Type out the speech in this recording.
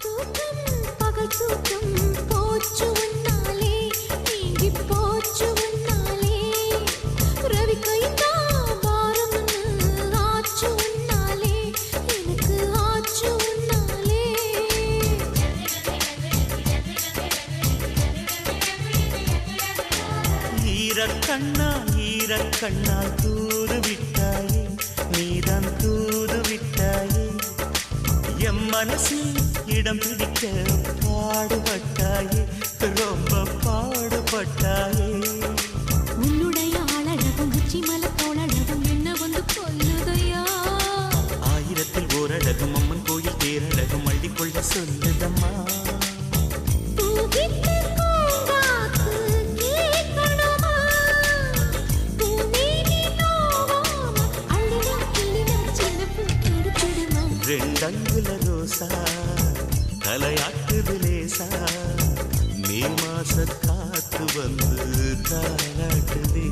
தூக்கம் பகல் தூக்கம் போச்சு உன்னாலே நீங்கி போச்சு உன்னாலே ரவி கைதா பாரம்னு ஆச்சு உன்னாலே எனக்கு ஆச்சு உன்னாலே ஈரக்கண்ணால் தூது விட்டாயே நீதான் தூது விட்டாயே எம் மனசில் இடம் பிடிக்க பாடுபட்டாயே ரொம்ப பாடுபட்டாயே உன்னுடைய ஆளழகும் உச்சி மலத்தோளழகும் என்ன வந்து கொல்லுதையா ஆயிரத்தில் ஓரழகும் அம்மன் கோயில் தேரழகும் அள்ளிக்கொள்ள சொல்லுதம்மா பூவிட்டு பூங்காத்து கேட்கணுமா பூமேனி நோவாம அள்ளினா கிள்ளினா சின்ன பூ கெடுத்துடுமா ரெண்டங்குல ரோசா தலையாட்டுது லேசா மே மாச காத்து வந்து தாளாட்டுதே